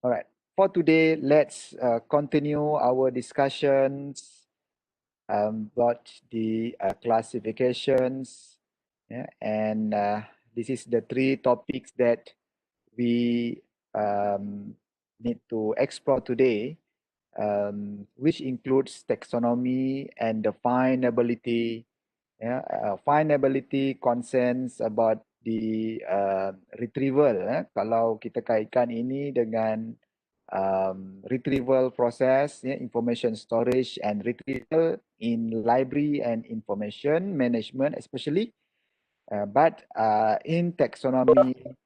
All right. For today, let's continue our discussions about the classifications. Yeah, and this is the three topics that we need to explore today, which includes taxonomy and definability. Yeah, findability concerns about the retrieval. Kalau kita kaitkan ini dengan retrieval process, information storage and retrieval in library and information management especially. But in taxonomy,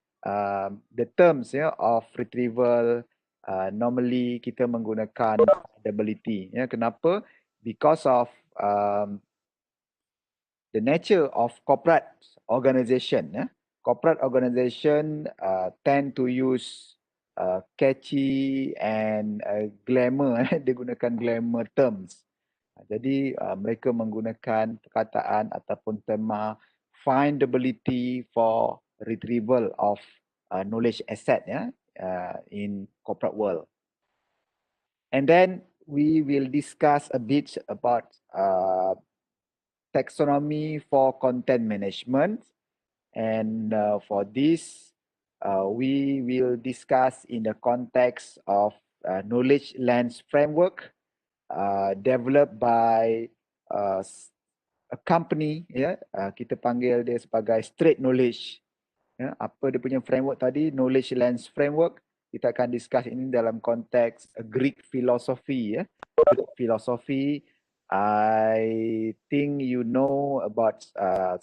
the terms of retrieval normally kita menggunakan findability. Kenapa? Because of the nature of corporate organization. Corporate organization tend to use catchy and glamour. Dia gunakan glamour terms. Jadi mereka menggunakan perkataan ataupun tema findability for retrieval of knowledge asset in corporate world. And then we will discuss a bit about taxonomy for content management. And for this, we will discuss in the context of knowledge lens framework developed by a company. Kita panggil dia sebagai Straight Knowledge. Apa dia punya framework tadi? Knowledge lens framework. Kita akan discuss ini dalam konteks Greek philosophy. Greek philosophy, I think you know about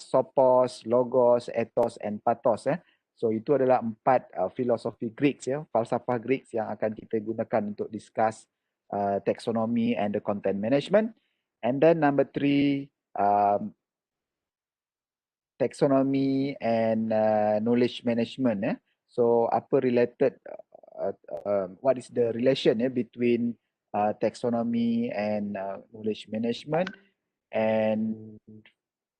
Sophos, Logos, Ethos and Pathos. So itu adalah 4 filosofi Greeks, falsafah Greeks yang akan kita gunakan untuk discuss taxonomy and the content management. And then number 3, taxonomy and knowledge management. So apa related, what is the relation between taxonomy and knowledge management. And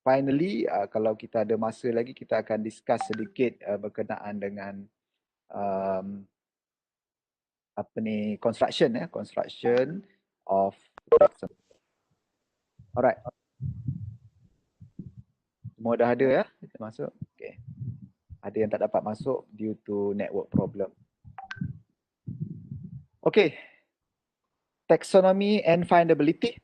finally, kalau kita ada masa lagi, kita akan discuss sedikit berkenaan dengan construction of taxonomy. Alright. Semua dah ada ya? Kita masuk. Okay. Ada yang tak dapat masuk due to network problem. Okay. Taxonomy and findability.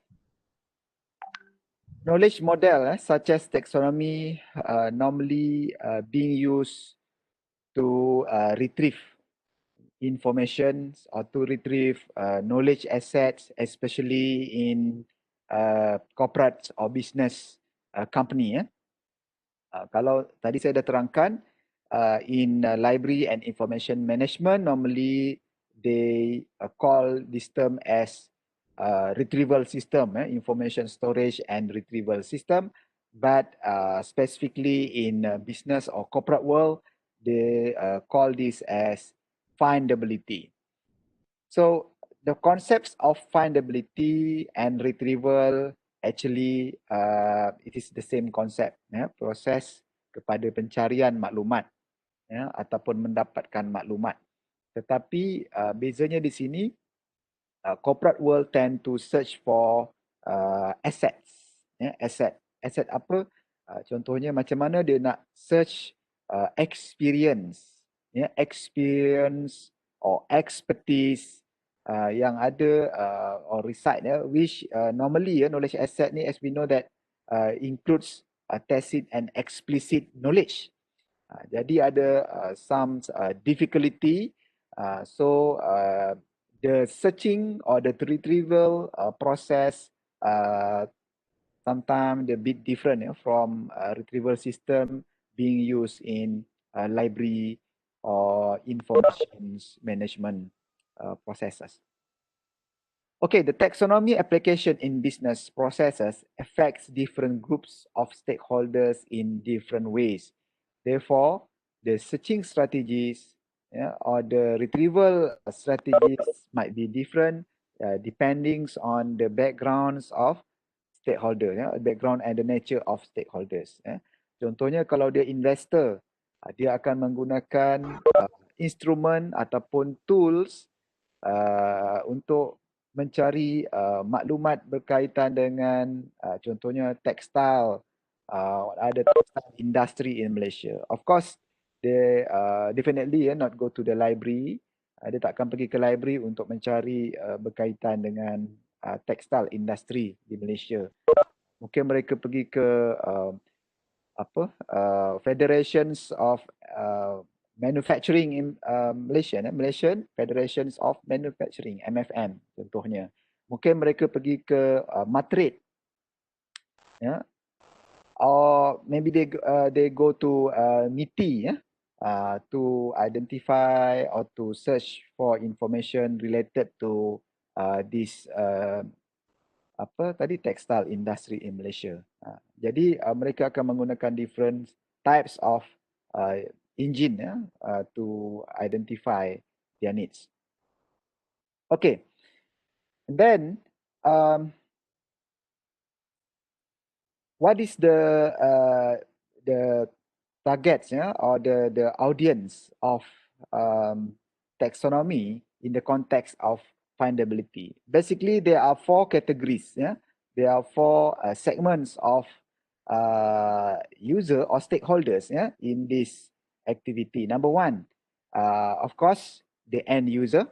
Knowledge model such as taxonomy normally being used to retrieve information or to retrieve knowledge assets, especially in corporate or business company. Kalau tadi saya dah terangkan, in library and information management, normally they call this term as retrieval system, information storage and retrieval system. But specifically in business or corporate world, they call this as findability. So the concepts of findability and retrieval actually it is the same concept, proses kepada pencarian maklumat ataupun mendapatkan maklumat. Tetapi bezanya di sini, corporate world tend to search for assets. Asset apa? Contohnya macam mana dia nak search experience, experience or expertise yang ada or reside, which normally knowledge asset ni, as we know that includes tacit and explicit knowledge. Jadi ada some difficulty. So the searching or the retrieval process sometimes a bit different from retrieval system being used in library or information management processes. Okay, the taxonomy application in business processes affects different groups of stakeholders in different ways. Therefore, the searching strategies or the retrieval strategies might be different depending on the backgrounds of stakeholder, background and the nature of stakeholders. Contohnya kalau dia investor, dia akan menggunakan instrumen ataupun tools untuk mencari maklumat berkaitan dengan contohnya tekstil, ada textile industry in Malaysia. Of course, they definitely not go to the library. Dia takkan pergi ke library untuk mencari berkaitan dengan textile industry di Malaysia. Mungkin mereka pergi ke Federations of Manufacturing in Malaysian Federations of Manufacturing, MFM contohnya. Mungkin mereka pergi ke Matrade, ya, or maybe they go to MITI, ya, to identify or to search for information related to this textile industry in Malaysia. Jadi mereka akan menggunakan different types of engine, ya, to identify their needs. Okay, and then what is the targets, ya, or the audience of taxonomy in the context of findability? Basically, there are 4 categories. Yeah, there are 4 segments of user or stakeholders, yeah, in this activity. Number 1, of course, the end user.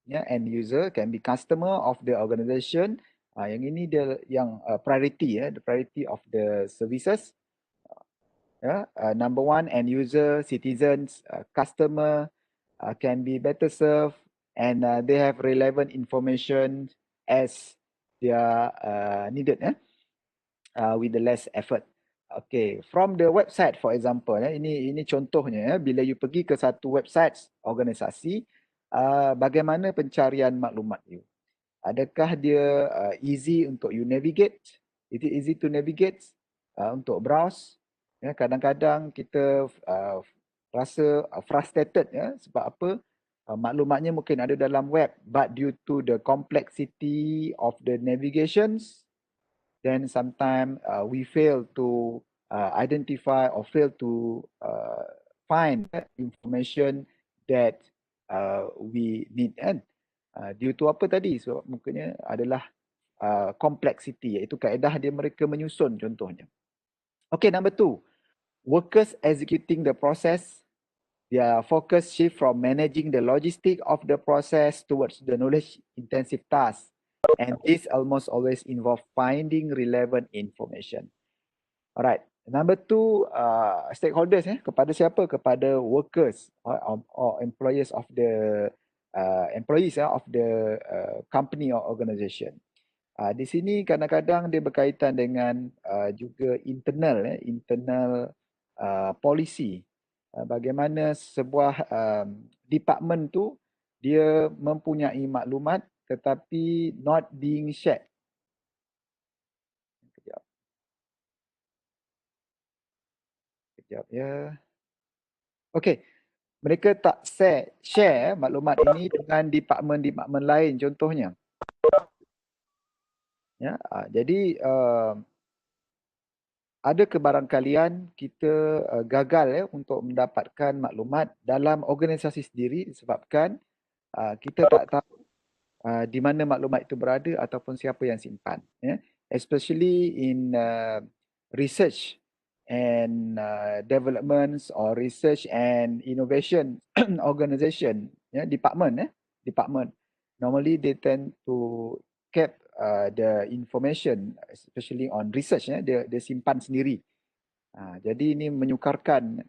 Yeah, end user can be customer of the organization. Yang ini dia yang priority, ya, the priority of the services. Number 1, end user, citizens, customer can be better served, and they have relevant information as they are needed, with the less effort. Okay, from the website, for example, ini contohnya, bila you pergi ke satu website organisasi, bagaimana pencarian maklumat you? Adakah dia easy untuk you navigate? Is it easy to navigate untuk browse? Ya, kadang-kadang kita rasa frustrated, ya, sebab apa? Maklumatnya mungkin ada dalam web, but due to the complexity of the navigations, then sometimes we fail to identify or fail to find information that we need, kan? Due to apa tadi? So mungkinnya adalah complexity, iaitu kaedah dia mereka menyusun contohnya. Okay, number 2, workers executing the process, their focus shift from managing the logistic of the process towards the knowledge intensive task, and this almost always involve finding relevant information. Alright, number 2, stakeholders, kepada siapa? Kepada workers or employers of the employees of the company or organisation. Di sini kadang-kadang dia berkaitan dengan juga internal policy. Bagaimana sebuah department tu dia mempunyai maklumat tetapi not being shared. Kejap ya. Okey. Mereka tak share maklumat ini dengan department lain contohnya. Ya, jadi ada kebarangkalian kita gagal untuk mendapatkan maklumat dalam organisasi sendiri disebabkan kita tak tahu di mana maklumat itu berada ataupun siapa yang simpan, ya. Especially in research and developments or research and innovation organisation, ya, department. Normally they tend to keep the information, especially on research, ya, dia simpan sendiri. Jadi ini menyukarkan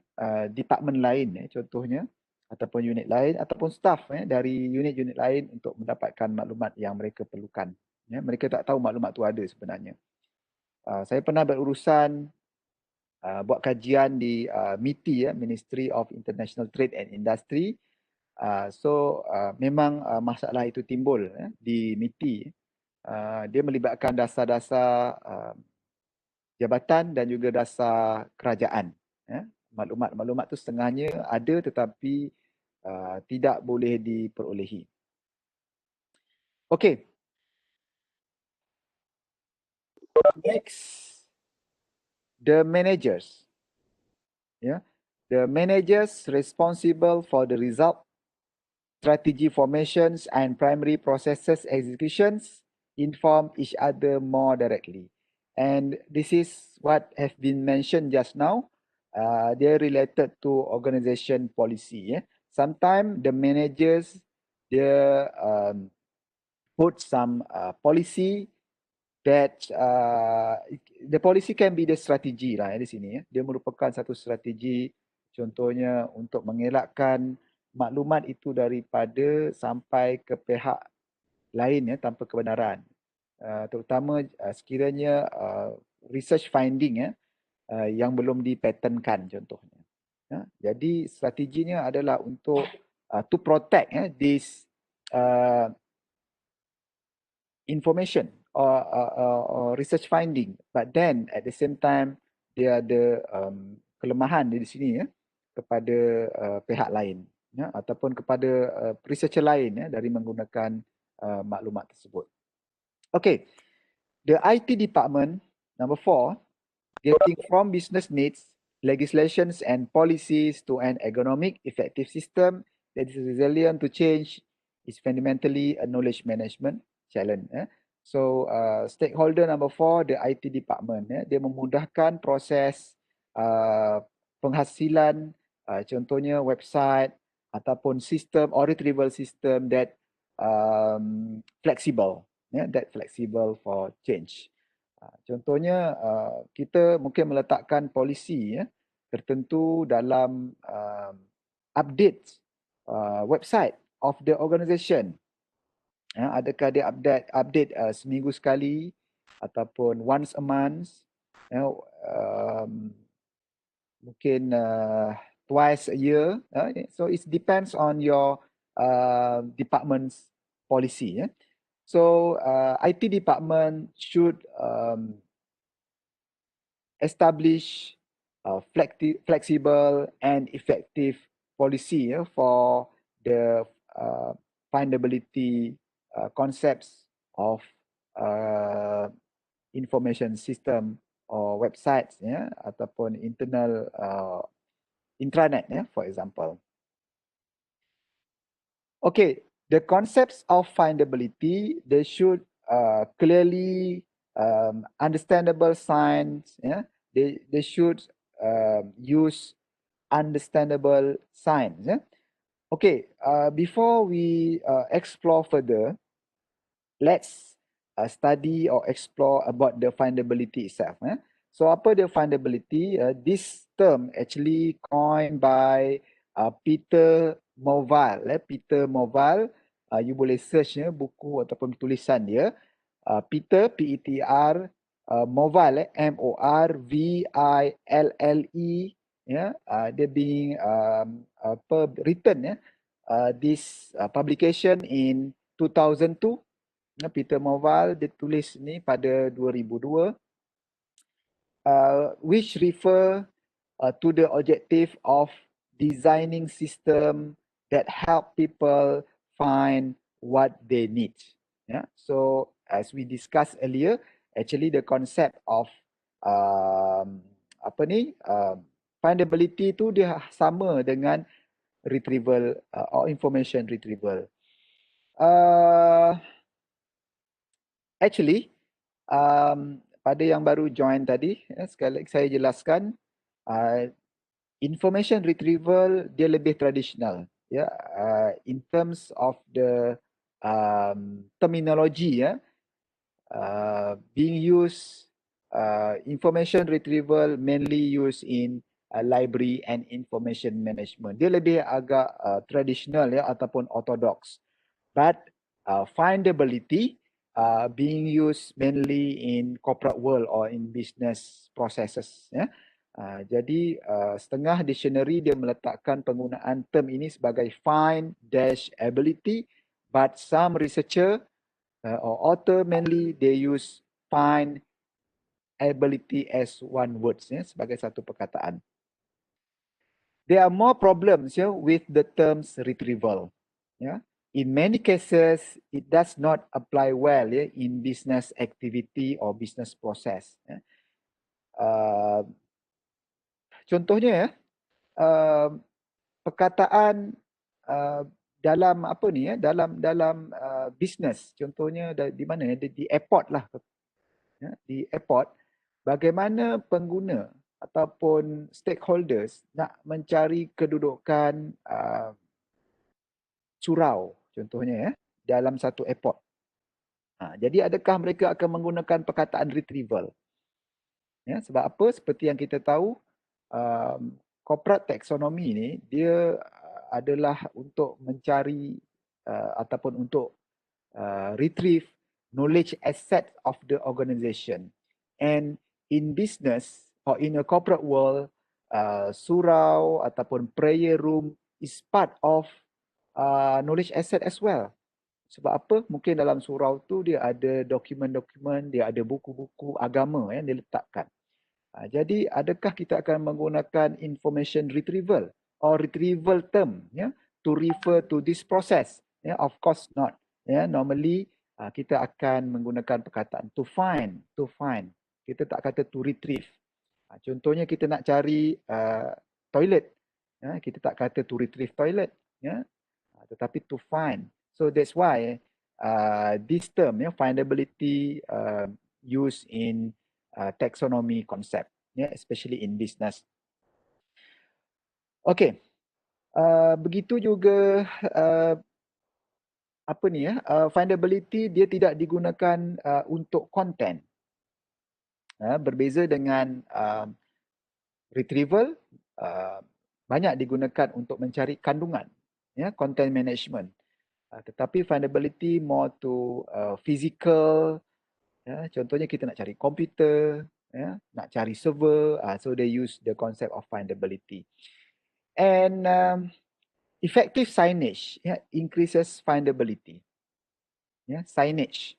department lain, contohnya, ataupun unit lain ataupun staff dari unit-unit lain untuk mendapatkan maklumat yang mereka perlukan. Ya, mereka tak tahu maklumat tu ada sebenarnya. Saya pernah berurusan buat kajian di MITI, Ministry of International Trade and Industry. So memang masalah itu timbul di MITI. Dia melibatkan dasar-dasar jabatan dan juga dasar kerajaan. Maklumat-maklumat tu setengahnya ada tetapi tidak boleh diperolehi. Okay. Next, the managers. Yeah, the managers responsible for the result strategy formations and primary processes executions inform each other more directly. And this is what have been mentioned just now. They're related to organization policy. Sometimes the managers they put some policy that the policy can be the strategy lah di sini. Dia merupakan satu strategi, contohnya untuk mengelakkan maklumat itu daripada sampai ke pihak lain tanpa kebenaran. Terutama sekiranya research finding yang belum dipatentkan contohnya. Jadi strateginya adalah untuk to protect this information or research finding, but then at the same time dia ada kelemahan di sini kepada pihak lain ataupun kepada researcher lain dari menggunakan maklumat tersebut. Okay, the IT department, number 4, getting from business needs, legislations and policies to an ergonomic, effective system that is resilient to change is fundamentally a knowledge management challenge. So stakeholder number 4, the IT department, dia memudahkan proses penghasilan, contohnya website ataupun sistem or retrieval system that flexible, that flexible for change. Contohnya kita mungkin meletakkan polisi tertentu dalam update website of the organisation. Adakah dia update seminggu sekali ataupun once a month, mungkin twice a year. So it depends on your department's policy. So IT department should establish flexible and effective policy for the findability concepts of information system or websites ataupun internal intranet for example. Okay, the concepts of findability, they should clearly understandable signs. They should use understandable signs. Okay, before we explore further, let's study or explore about the findability itself. So apa dia findability? This term actually coined by Peter Movile. Peter Movile, you boleh search buku ataupun tulisan dia. Peter, P-E-T-R, Movile, M-O-R-V-I-L-L-E. Dia being written this publication in 2002. Peter Movile dia tulis ni pada 2002, which refer to the objective of designing system that help people find what they need. So as we discussed earlier, actually the concept of findability tu dia sama dengan retrieval or information retrieval. Actually, pada yang baru join tadi, sekali lagi saya jelaskan, information retrieval dia lebih tradisional, in terms of the terminology, being used, information retrieval mainly used in library and information management. Dia lebih agak tradisional ataupun orthodox. But findability being used mainly in corporate world or in business processes. Jadi setengah dictionary dia meletakkan penggunaan term ini sebagai find-ability, but some researcher or author mainly they use find-ability as one word, sebagai satu perkataan. There are more problems with the terms retrieval. In many cases, it does not apply well in business activity or business process. Contohnya, perkataan dalam apa ni ya, dalam business, contohnya di mana, di airport lah, ya, di airport, bagaimana pengguna ataupun stakeholders nak mencari kedudukan surau contohnya ya, dalam satu airport. Jadi adakah mereka akan menggunakan perkataan retrieval? Ya, sebab apa? Seperti yang kita tahu, corporate taxonomy ni dia adalah untuk mencari ataupun untuk retrieve knowledge asset of the organization. And in business or in a corporate world, surau ataupun prayer room is part of knowledge asset as well. Sebab apa? Mungkin dalam surau tu dia ada dokumen-dokumen, dia ada buku-buku agama yang diletakkan. Jadi adakah kita akan menggunakan information retrieval or retrieval term ya, to refer to this process? Ya, of course not. Ya, normally kita akan menggunakan perkataan to find, to find. Kita tak kata to retrieve. Contohnya kita nak cari toilet, ya, kita tak kata to retrieve toilet, ya, tetapi to find. So that's why this term, ya, findability, used in taxonomy concept, especially in business. Okay, begitu juga apa ni ya, findability dia tidak digunakan untuk content. Berbeza dengan retrieval, banyak digunakan untuk mencari kandungan, ya, content management. Tetapi findability more to physical. Ya, contohnya kita nak cari komputer, ya, nak cari server, so they use the concept of findability. And effective signage, ya, increases findability. Ya, signage.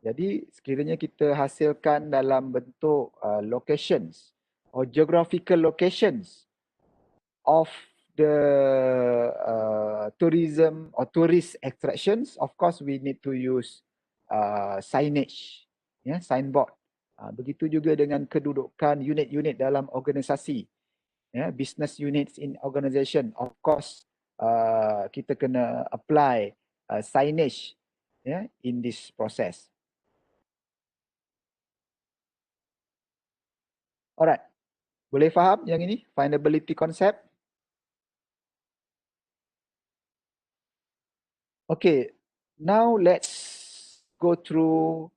Jadi sekiranya kita hasilkan dalam bentuk locations or geographical locations of the tourism or tourist attractions, of course we need to use signage, ya, signboard. Begitu juga dengan kedudukan unit-unit dalam organisasi, ya, business units in organisation. Of course kita kena apply signage, ya, in this process. Alright, boleh faham yang ini findability concept? Okay, now let's go through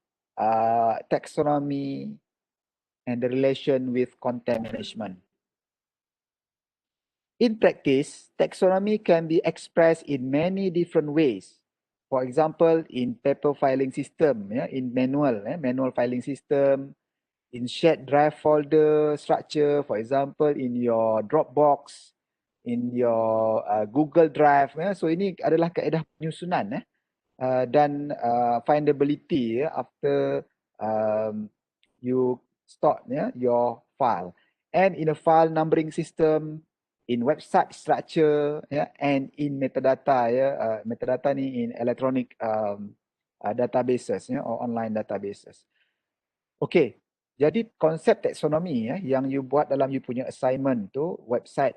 taxonomy and the relation with content management. In practice, taxonomy can be expressed in many different ways. For example, in paper filing system, in manual filing system, in shared drive folder structure, for example, in your Dropbox, in your Google Drive. So ini adalah kaedah penyusunan dan findability after you store your file. And in a file numbering system, in website structure, and in metadata, metadata ni in electronic databases, or online databases. Okay, jadi konsep taksonomi yang you buat dalam you punya assignment tu, website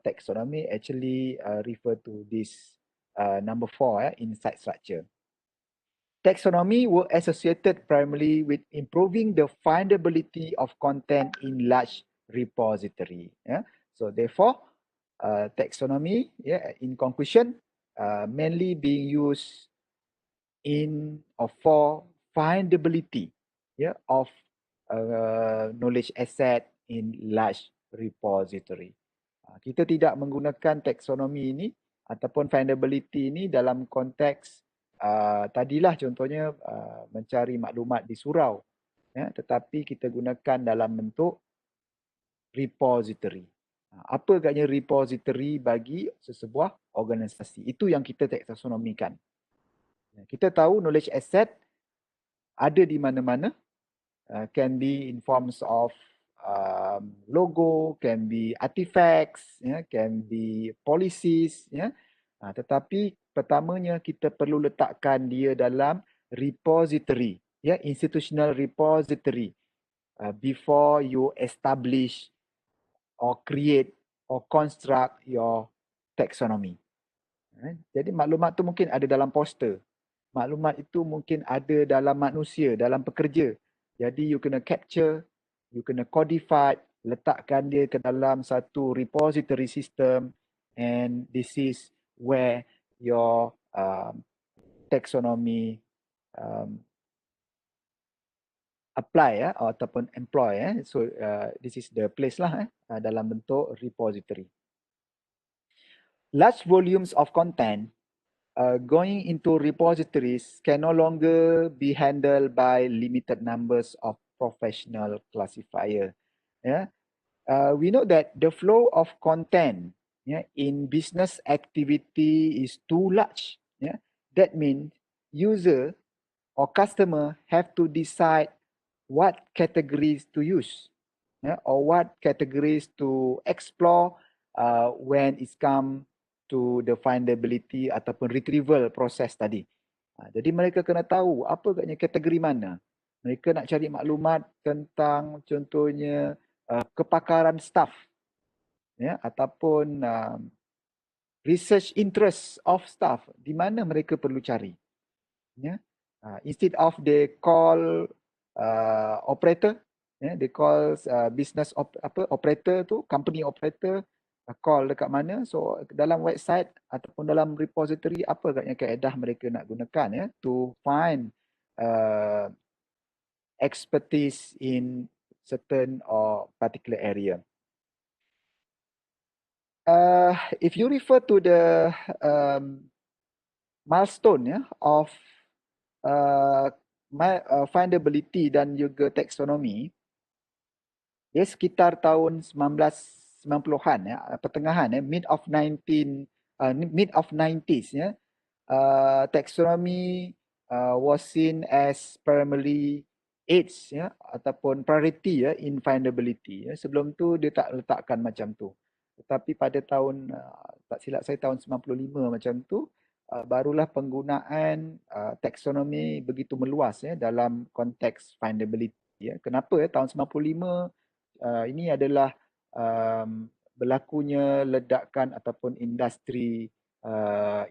taxonomy actually refer to this number 4, insight structure. Taxonomy were associated primarily with improving the findability of content in large repository. So therefore, taxonomy, in conclusion, mainly being used in or for findability, of knowledge asset in large repository. Kita tidak menggunakan taxonomy ini ataupun findability ini dalam konteks tadilah contohnya mencari maklumat di surau, tetapi kita gunakan dalam bentuk repository. Apa agaknya repository bagi sesebuah organisasi? Itu yang kita taksonomikan. Kita tahu knowledge asset ada di mana-mana, can be in forms of logo, can be artifacts, can be policies, tetapi pertamanya kita perlu letakkan dia dalam repository, institutional repository, before you establish or create or construct your taxonomy. Jadi maklumat tu mungkin ada dalam poster. Maklumat itu mungkin ada dalam manusia, dalam pekerja. Jadi you kena capture, you kena codify, letakkan dia ke dalam satu repository system, and this is where your taxonomy apply ataupun employ. So this is the place lah dalam bentuk repository. Large volumes of content going into repositories can no longer be handled by limited numbers of professional classifier. Yeah, we know that the flow of content, in business activity is too large. Yeah, that means user or customer have to decide what categories to use, or what categories to explore when it's come to the findability ataupun retrieval proses tadi. Jadi mereka kena tahu apa agaknya kategori mana. Mereka nak cari maklumat tentang contohnya kepakaran staff, ataupun research interest of staff, di mana mereka perlu cari. Instead of they call operator, they call business operator tu, company operator, call dekat mana. So dalam website ataupun dalam repository, apa agaknya kaedah mereka nak gunakan to find expertise in certain or particular area. If you refer to the milestone of findability dan juga taxonomy, dia sekitar tahun 1990-an pertengahan mid of 90s taxonomy was seen as primarily aids ataupun priority in findability. Sebelum tu dia tak letakkan macam tu. Tetapi pada tahun tak silap saya tahun 95 macam tu barulah penggunaan taxonomy begitu meluas dalam konteks findability. Kenapa tahun 95 ini adalah berlakunya ledakan ataupun industri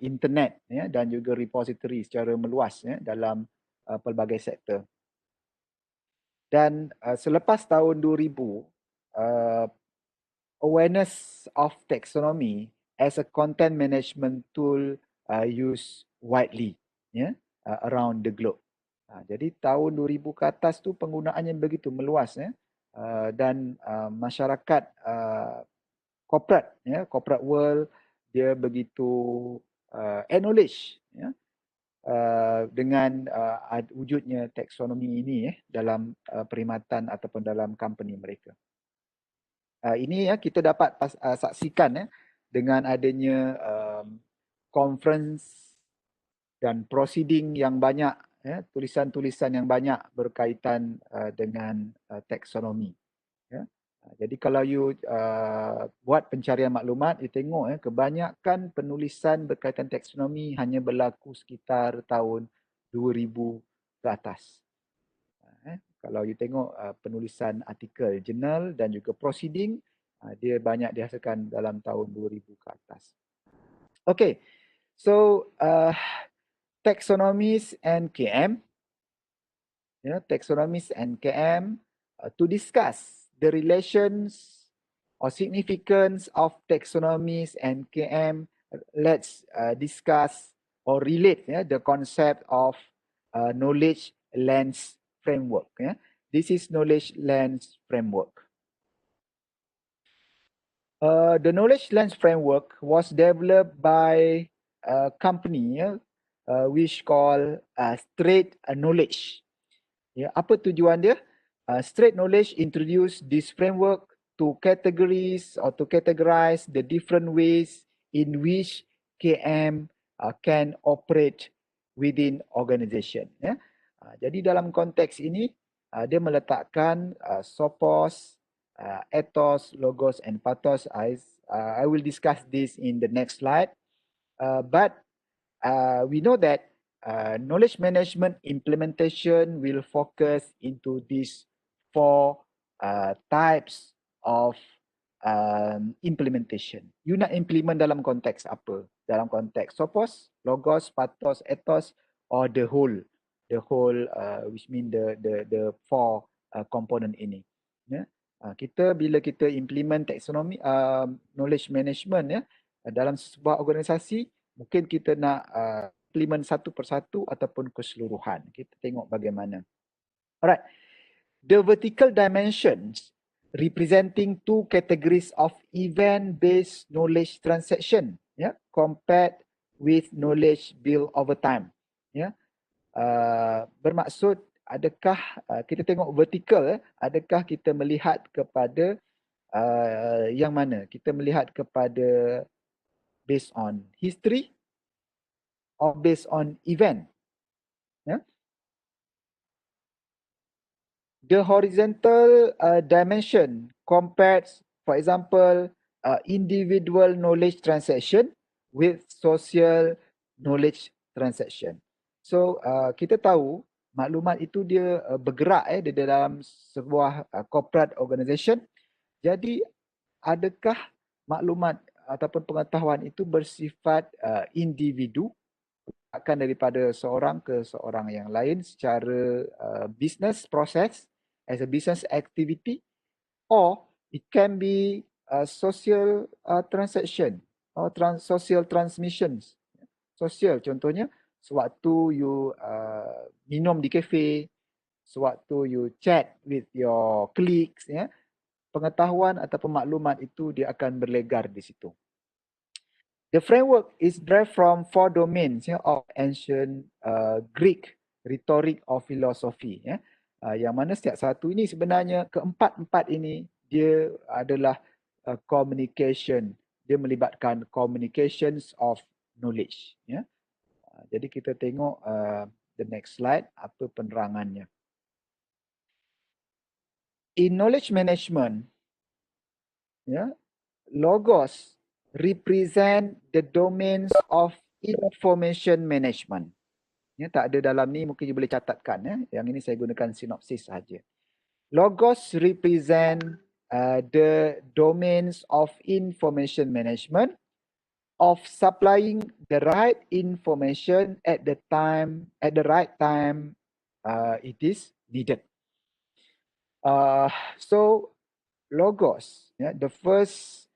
internet dan juga repository secara meluas dalam pelbagai sektor. Dan selepas tahun 2000, awareness of taxonomy as a content management tool used widely around the globe. Jadi tahun 2000 ke atas tu penggunaannya begitu meluas dan masyarakat corporate world dia begitu acknowledge dengan wujudnya taksonomi ini dalam perkhidmatan ataupun dalam company mereka. Ini kita dapat saksikan dengan adanya conference dan proceeding yang banyak, tulisan-tulisan yang banyak berkaitan dengan taksonomi. Jadi kalau you buat pencarian maklumat, you tengok kebanyakan penulisan berkaitan taksonomi hanya berlaku sekitar tahun 2000 ke atas. Kalau you tengok penulisan artikel jurnal dan juga proceeding, dia banyak dihasilkan dalam tahun 2000 ke atas. Okay, so taxonomies and KM, taxonomies and KM to discuss the relations or significance of taxonomies and KM. Let's discuss or relate the concept of knowledge lens framework. This is knowledge lens framework. The knowledge lens framework was developed by a company which called Straight Knowledge. Apa tujuan dia? Straight Knowledge introduced this framework to categories or to categorize the different ways in which KM can operate within organization. Jadi dalam konteks ini dia meletakkan SOPOS, ethos, logos and pathos. I will discuss this in the next slide. But we know that knowledge management implementation will focus into these 4 types of implementation. You nak implement dalam konteks apa? dalam konteks Sophos, Logos, Pathos, Ethos, or the whole, which mean the four component ini. Ya. Kita bila kita implement taksonomi knowledge management ya dalam sebuah organisasi, mungkin kita nak implement satu persatu ataupun keseluruhan. Kita tengok bagaimana. Alright. The vertical dimensions representing two categories of event-based knowledge transaction, yeah, compared with knowledge built over time. Yeah. Bermaksud adakah kita tengok vertical, adakah kita melihat kepada yang mana? Kita melihat kepada based on history or based on event. Yeah. The horizontal dimension compares, for example, individual knowledge transaction with social knowledge transaction. So kita tahu maklumat itu dia bergerak di dalam sebuah corporate organisation. Jadi adakah maklumat ataupun pengetahuan itu bersifat individu, akan daripada seorang ke seorang yang lain secara business process, as a business activity, or it can be social transaction or social transmissions. Sosial contohnya, sewaktu you minum di kafe, sewaktu you chat with your colleagues, ya, pengetahuan ataupun maklumat itu dia akan berlegar di situ. The framework is derived from four domains of ancient Greek rhetoric or philosophy. Yang mana setiap satu ini sebenarnya keempat-empat ini dia adalah communication. Dia melibatkan communications of knowledge. Jadi kita tengok the next slide, apa penerangannya. In knowledge management, logos represent the domains of information management. Tak ada dalam ni, mungkin you boleh catatkan. Yang ini saya gunakan sinopsis saja. Logos represent the domains of information management, of supplying the right information at the right time it is needed. So logos, the first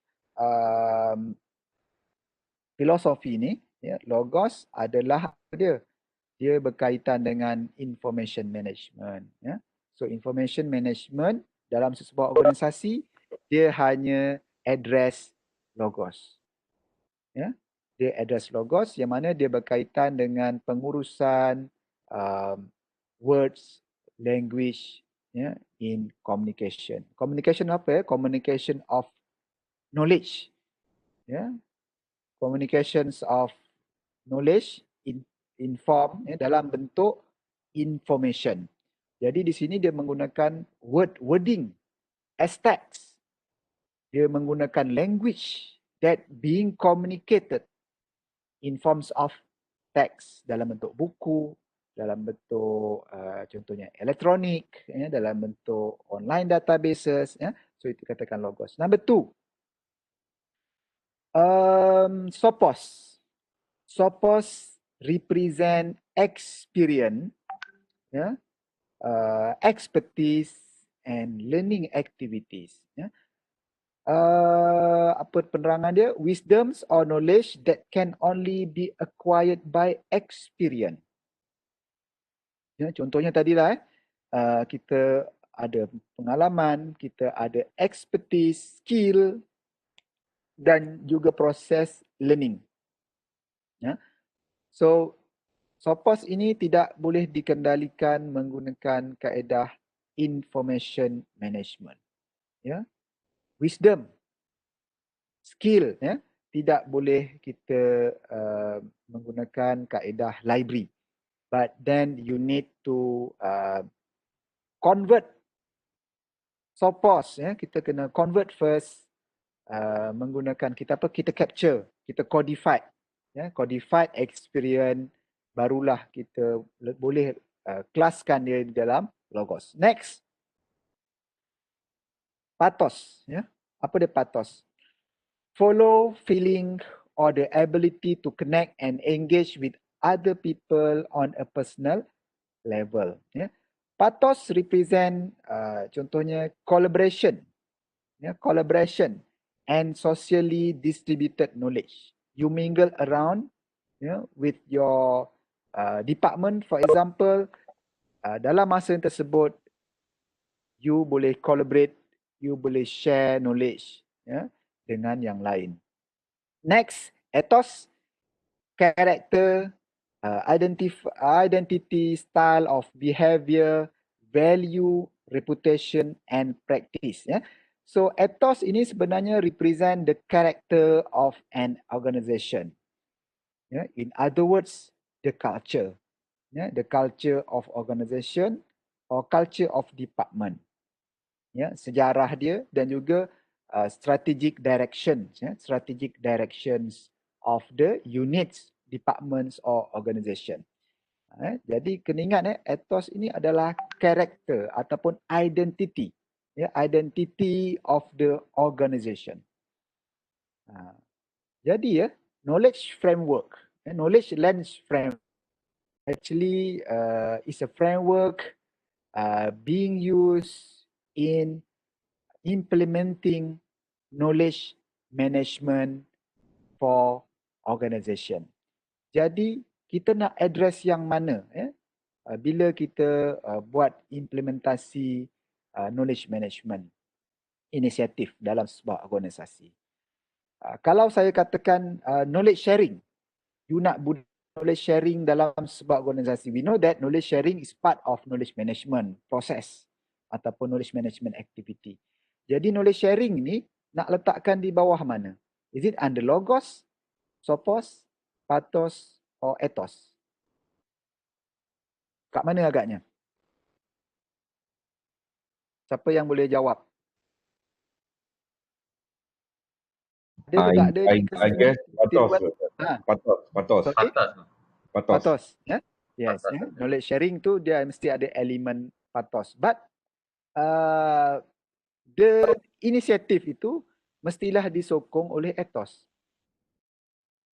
filosofi ni, logos adalah dia berkaitan dengan information management. So information management dalam sebuah organisasi, dia hanya address logos. Dia address logos yang mana dia berkaitan dengan pengurusan words, language, in communication. Communication apa? Communication of knowledge. Communications of knowledge inform dalam bentuk information. Jadi di sini dia menggunakan wording as text. Dia menggunakan language that being communicated in forms of text dalam bentuk buku, dalam bentuk contohnya elektronik, dalam bentuk online databases. So itu katakan logos. Number 2, Sophos. Sophos represent experience, expertise and learning activities. Apa penerangan dia? Wisdoms or knowledge that can only be acquired by experience. Contohnya tadilah kita ada pengalaman, kita ada expertise, skill dan juga proses learning. So Sophos ini tidak boleh dikendalikan menggunakan kaedah information management. Wisdom, skill, tidak boleh kita menggunakan kaedah library. But then you need to convert Sophos. Kita kena convert first menggunakan kita capture, kita codify. Codified experience, barulah kita boleh kelaskan dia di dalam logos. Next, pathos. Apa dia pathos? Follow, feeling or the ability to connect and engage with other people on a personal level. Pathos represent contohnya collaboration, collaboration and socially distributed knowledge. You mingle around with your department, for example, dalam masa tersebut you boleh collaborate, you boleh share knowledge dengan yang lain. Next, ethos, character, identity, style of behavior, value, reputation and practice. So ethos ini sebenarnya represent the character of an organisation. In other words, the culture. The culture of organisation or culture of department. Sejarah dia dan juga strategic directions, strategic directions of the units, departments or organisation. Jadi kena ingat ethos ini adalah karakter ataupun identity, identity of the organisation. Jadi knowledge framework, knowledge lens framework actually is a framework being used in implementing knowledge management for organisation. Jadi kita nak address yang mana bila kita buat implementasi knowledge management inisiatif dalam sebuah organisasi. Kalau saya katakan knowledge sharing, you nak knowledge sharing dalam sebuah organisasi, we know that knowledge sharing is part of knowledge management process ataupun knowledge management activity. Jadi knowledge sharing ni nak letakkan di bawah mana? Is it under logos, sophos, pathos or ethos? Kat mana agaknya? Siapa yang boleh jawab? Ada ke tak ada di I guess pathos. Pathos. Pathos. Yes. Knowledge sharing tu dia mesti ada elemen pathos. But the initiative itu mestilah disokong oleh ethos.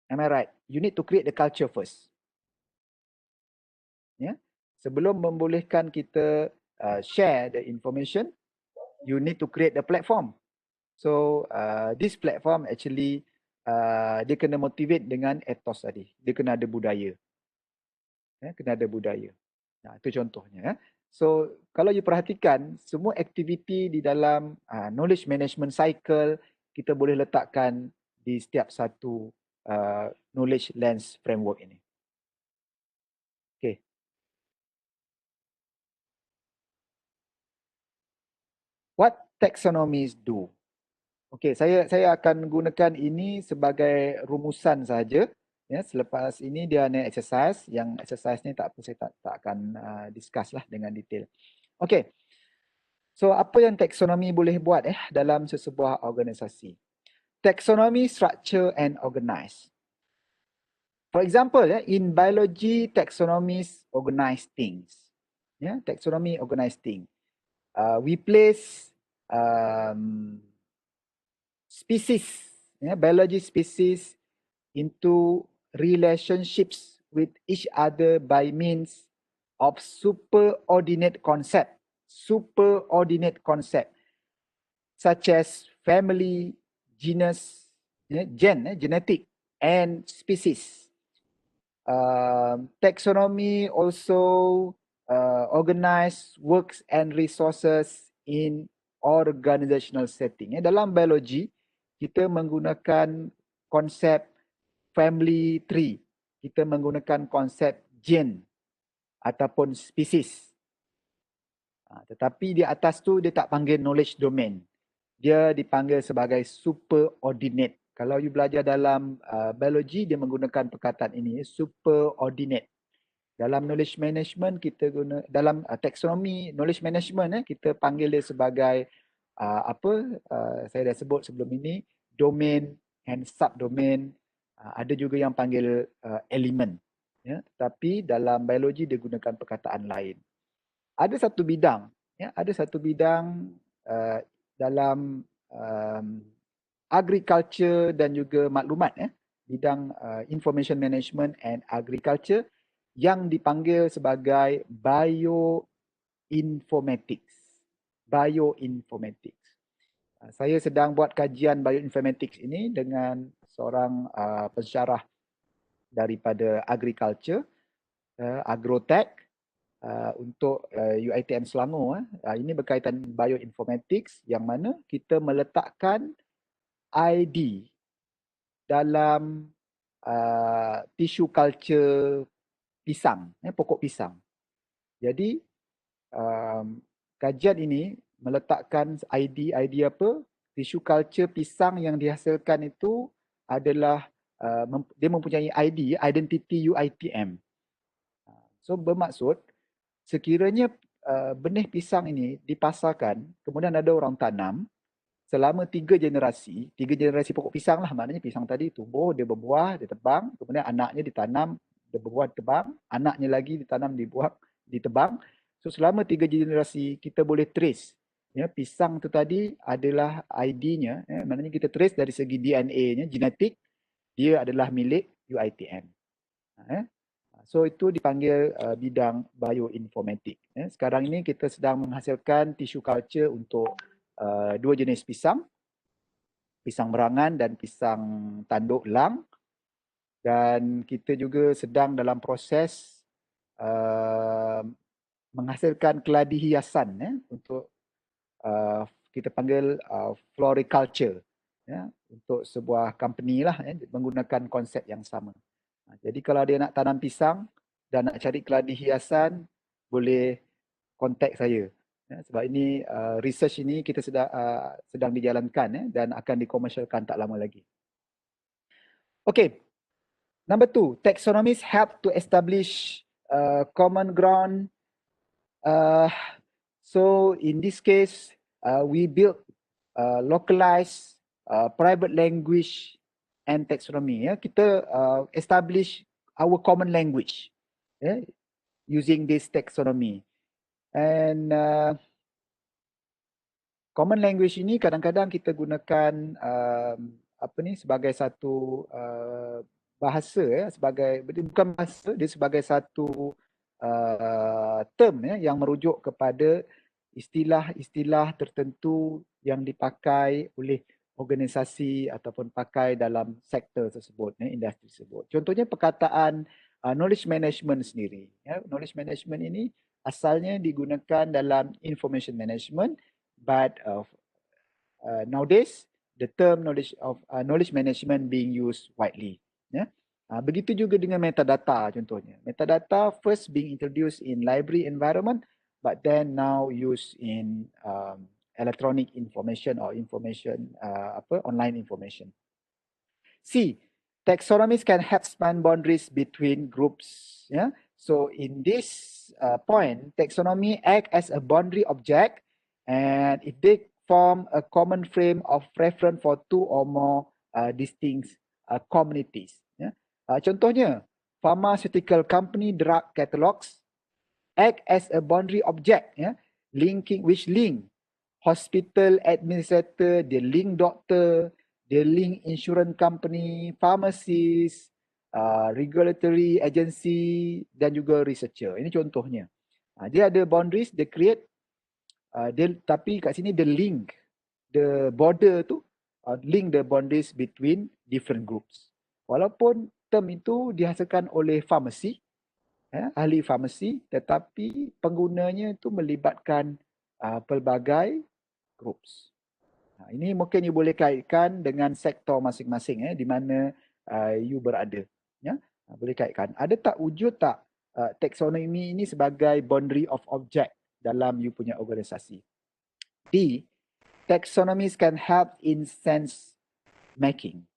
Am I right? You need to create the culture first. Sebelum membolehkan kita share the information, you need to create the platform. So this platform actually dia kena motivate dengan ethos tadi. Dia kena ada budaya. Kena ada budaya. Nah, itu contohnya. So kalau you perhatikan semua aktiviti di dalam knowledge management cycle kita boleh letakkan di setiap satu knowledge lens framework ini. Okay. What taxonomies do? Okay, saya akan gunakan ini sebagai rumusan saja. Selepas ini dia ada exercise. Yang exercise ni tak apa, saya tak akan discuss lah dengan detail. Okay. So apa yang taksonomi boleh buat dalam sesebuah organisasi? Taxonomy, structure and organize. For example, in biology, taxonomies organize things. Taxonomy organize things. We place species, biology species into relationships with each other by means of superordinate concept such as family, genus, genetic and species. Taxonomy also organize works and resources in organizational setting. Dalam biologi, kita menggunakan konsep family tree. Kita menggunakan konsep gene ataupun species. Tetapi di atas tu dia tak panggil knowledge domain. Dia dipanggil sebagai superordinate. Kalau you belajar dalam biologi, dia menggunakan perkataan ini, superordinate. Dalam knowledge management, kita guna dalam taxonomy knowledge management, kita panggil dia sebagai saya dah sebut sebelum ini, domain and subdomain. Ada juga yang panggil element. Tapi dalam biologi dia gunakan perkataan lain. Ada satu bidang, dalam agriculture dan juga maklumat, bidang information management and agriculture yang dipanggil sebagai bioinformatics. Bioinformatics. Saya sedang buat kajian bioinformatics ini dengan seorang pensyarah daripada agriculture, agrotech, untuk UiTM Selangor. Ini berkaitan bioinformatics yang mana kita meletakkan ID dalam tissue culture pisang, pokok pisang. Jadi kajian ini meletakkan ID apa? Tissue culture pisang yang dihasilkan itu adalah dia mempunyai ID, identity UiTM. So bermaksud sekiranya benih pisang ini dipasarkan, kemudian ada orang tanam selama 3 generasi pokok pisang lah, maknanya pisang tadi tumbuh, dia berbuah, dia tebang, kemudian anaknya ditanam, dia berbuah, tebang, anaknya lagi ditanam, dibuah, ditebang. So selama 3 generasi kita boleh trace, ya, pisang tu tadi adalah ID-nya, maknanya kita trace dari segi DNA-nya, genetik, dia adalah milik UiTM. So itu dipanggil bidang bioinformatik. Sekarang ini kita sedang menghasilkan tissue culture untuk 2 jenis pisang, pisang berangan dan pisang tanduk lang. Dan kita juga sedang dalam proses menghasilkan keladi hiasan untuk kita panggil floriculture, untuk sebuah company lah, menggunakan konsep yang sama. Jadi kalau dia nak tanam pisang dan nak cari keladi hiasan, boleh kontak saya. Sebab ini research ini kita sedang dijalankan dan akan dikomersialkan tak lama lagi. Okay, number 2, taxonomies help to establish common ground. So in this case, we build localized private language and taxonomy. Kita establish our common language using this taxonomy. And common language ini kadang-kadang kita gunakan sebagai satu bahasa, sebagai bukan bahasa, dia sebagai satu term yang merujuk kepada istilah-istilah tertentu yang dipakai oleh organisasi ataupun pakai dalam sektor tersebut, industri tersebut. Contohnya perkataan knowledge management sendiri. Knowledge management ini asalnya digunakan dalam information management, but nowadays the term knowledge management being used widely. Begitu juga dengan metadata contohnya. Metadata first being introduced in library environment, but then now used in electronic information or information online information. C, taxonomies can help span boundaries between groups. So in this point, taxonomy act as a boundary object, and if they form a common frame of reference for 2 or more distinct communities. Contohnya, pharmaceutical company drug catalogs act as a boundary object, which link hospital administrator, the link doctor, the link insurance company, pharmacist, regulatory agency dan juga researcher. Ini contohnya. Dia ada boundaries, dia create, tapi kat sini the link, the border tu, link the boundaries between different groups. Walaupun term itu dihasilkan oleh farmasi, ahli farmasi, tetapi penggunanya itu melibatkan pelbagai groups. Ini mungkin you boleh kaitkan dengan sektor masing-masing di mana you berada. Boleh kaitkan. Ada tak wujud tak taxonomy ini sebagai boundary of object dalam you punya organisasi? D, taxonomies can help in sense making.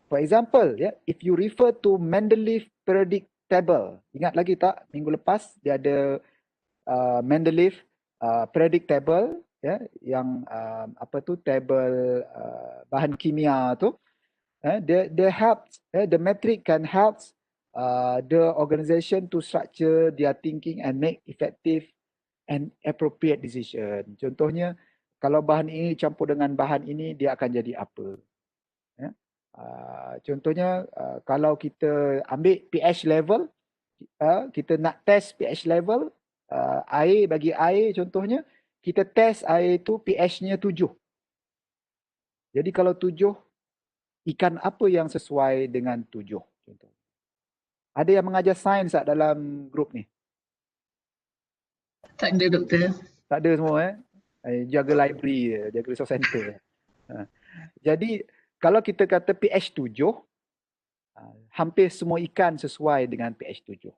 For example, if you refer to Mendeleev periodic table, ingat lagi tak minggu lepas dia ada Mendeleev periodic table, yang table bahan kimia tu, they help, the metric can help the organisation to structure their thinking and make effective and appropriate decision. Contohnya, kalau bahan ini campur dengan bahan ini, dia akan jadi apa? Contohnya kalau kita ambil pH level, kita nak test pH level air, bagi air contohnya, kita test air itu pH-nya 7. Jadi kalau 7, ikan apa yang sesuai dengan 7? Contoh. Ada yang mengajar sains tak dalam grup ni? Tak ada, Doktor. Tak ada semua jaga library, jaga resource center. Jadi kalau kita kata pH 7, hampir semua ikan sesuai dengan pH 7.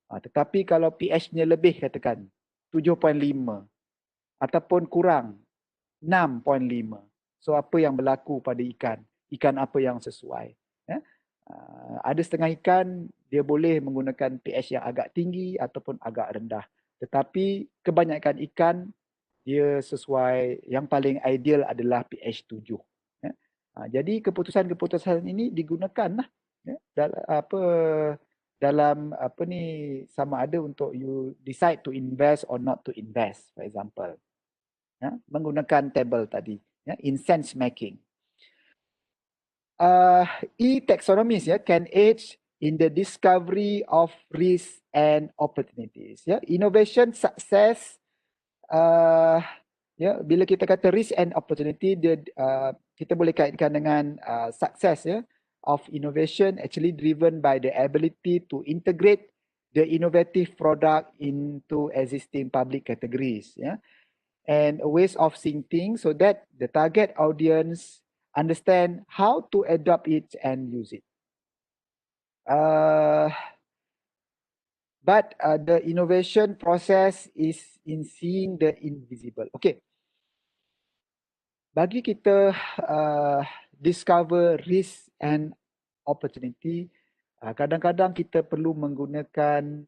Tetapi kalau pH-nya lebih, katakan 7.5 ataupun kurang 6.5. So apa yang berlaku pada ikan? Ikan apa yang sesuai? Ada setengah ikan dia boleh menggunakan pH yang agak tinggi ataupun agak rendah. Tetapi kebanyakan ikan dia sesuai, yang paling ideal adalah pH 7. Jadi keputusan-keputusan ini digunakan lah dalam apa ni, sama ada untuk you decide to invest or not to invest, for example. Menggunakan table tadi, in sense making. E-taxonomies can aid in the discovery of risks and opportunities. Innovation success, bila kita kata risk and opportunity, kita boleh kaitkan dengan success of innovation actually driven by the ability to integrate the innovative product into existing public categories, and ways of seeing things, so that the target audience understand how to adopt it and use it. But the innovation process is in seeing the invisible. Okay. Bagi kita discover risk and opportunity, kadang-kadang kita perlu menggunakan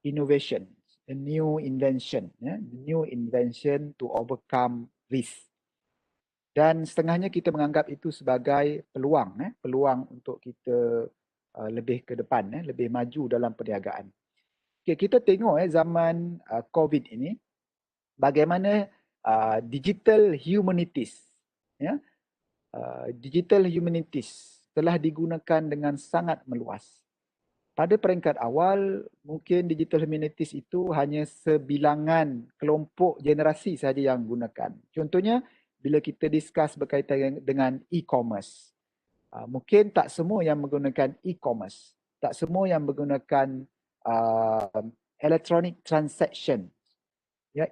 innovation, a new invention, new invention to overcome risk. Dan setengahnya kita menganggap itu sebagai peluang, peluang untuk kita lebih ke depan, lebih maju dalam perniagaan. Okay, kita tengok zaman COVID ini, bagaimana digital humanities, digital humanities telah digunakan dengan sangat meluas. Pada peringkat awal, mungkin digital humanities itu hanya sebilangan kelompok generasi sahaja yang gunakan. Contohnya, bila kita discuss berkaitan dengan e-commerce, mungkin tak semua yang menggunakan e-commerce, tak semua yang menggunakan electronic transaction,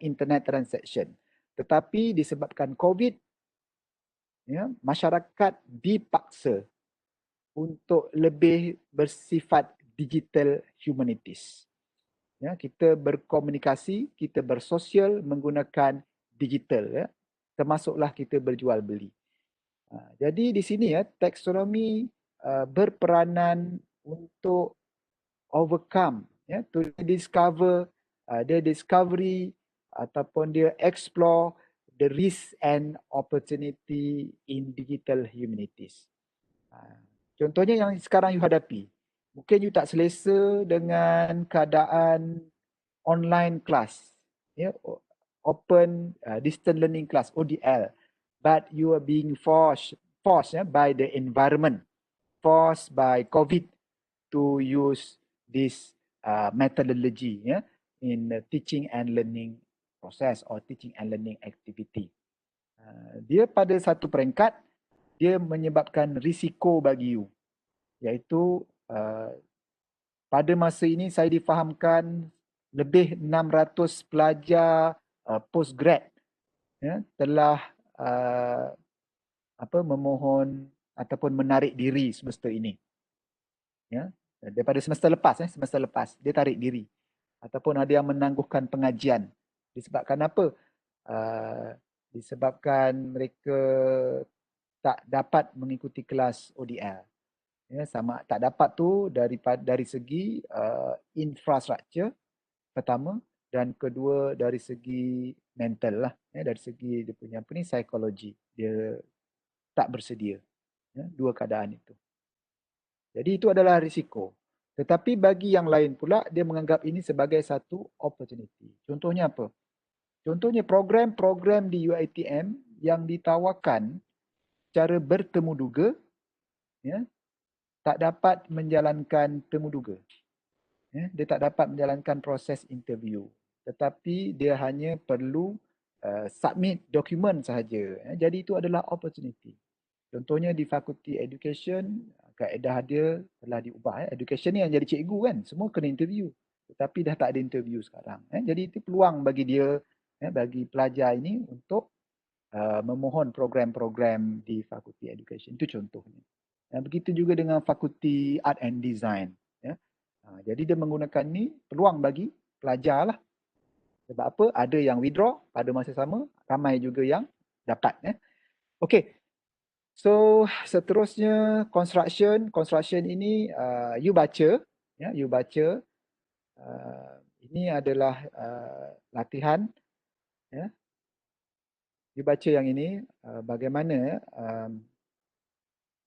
internet transaction. Tetapi disebabkan COVID, masyarakat dipaksa untuk lebih bersifat digital humanities. Kita berkomunikasi, kita bersosial menggunakan digital, termasuklah kita berjual beli. Jadi di sini taksonomi berperanan untuk overcome, to discover, the discovery ataupun dia explore the risk and opportunity in digital humanities. Contohnya yang sekarang you hadapi, mungkin you tak selesa dengan keadaan online class, open distance learning class, ODL, but you are being forced by the environment, forced by COVID to use this methodology in the teaching and learning process or teaching and learning activity. Dia pada satu peringkat, dia menyebabkan risiko bagi you, iaitu pada masa ini saya difahamkan lebih 600 pelajar postgrad telah memohon ataupun menarik diri semester ini. Daripada semester lepas dia tarik diri, ataupun ada yang menangguhkan pengajian. Disebabkan apa? Disebabkan mereka tak dapat mengikuti kelas ODL. Sama tak dapat tu dari segi infrastruktur pertama, dan kedua dari segi mental lah, dari segi dia punya psikologi, dia tak bersedia. Dua keadaan itu. Jadi itu adalah risiko. Tetapi bagi yang lain pula, dia menganggap ini sebagai satu opportunity. Contohnya apa? Contohnya program-program di UiTM yang ditawarkan cara bertemu duga ya, tak dapat menjalankan temuduga. Ya, dia tak dapat menjalankan proses interview. Tetapi dia hanya perlu submit dokumen sahaja. Ya, jadi itu adalah opportunity. Contohnya di Fakulti Education, kaedah dia telah diubah. Education ni yang jadi cikgu kan, semua kena interview. Tetapi dah tak ada interview sekarang. Jadi itu peluang bagi dia, bagi pelajar ini untuk memohon program-program di Fakulti Education. Itu contohnya. Begitu juga dengan Fakulti Art and Design. Jadi dia menggunakan ni peluang bagi pelajar lah. Sebab apa? Ada yang withdraw pada masa sama, ramai juga yang dapat. Okey. So seterusnya construction. Construction ini you baca. You baca. Ini adalah latihan. You baca yang ini. Bagaimana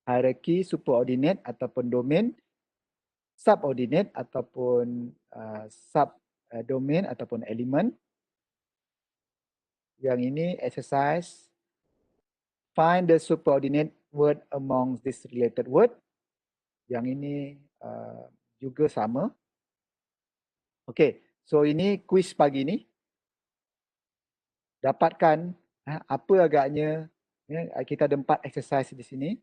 hierarki superordinate ataupun domain, subordinate ataupun subdomain ataupun elemen. Yang ini exercise. Find the superordinate word among this related word. Yang ini juga sama. Okey, so ini kuis pagi ni. Dapatkan apa agaknya, kita ada 4 exercise di sini.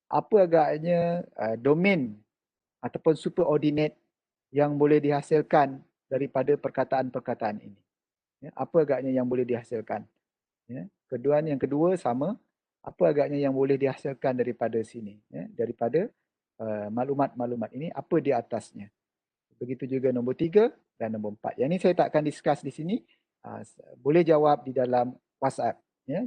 Apa agaknya domain ataupun superordinate yang boleh dihasilkan daripada perkataan-perkataan ini. Apa agaknya yang boleh dihasilkan. Yang kedua sama. Apa agaknya yang boleh dihasilkan daripada sini. Daripada maklumat-maklumat ini, apa di atasnya. Begitu juga nombor 3 dan nombor 4. Yang ini saya tak akan discuss di sini. Boleh jawab di dalam WhatsApp.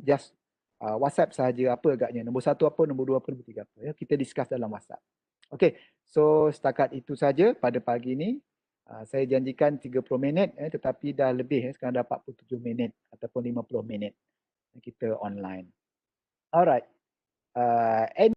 Just WhatsApp sahaja apa agaknya. Nombor 1 apa, nombor 2 apa, nombor 3 apa. Kita discuss dalam WhatsApp. Okey, so setakat itu saja pada pagi ini. Saya janjikan 30 minit tetapi dah lebih. Sekarang dah 47 minit ataupun 50 minit kita online. Alright.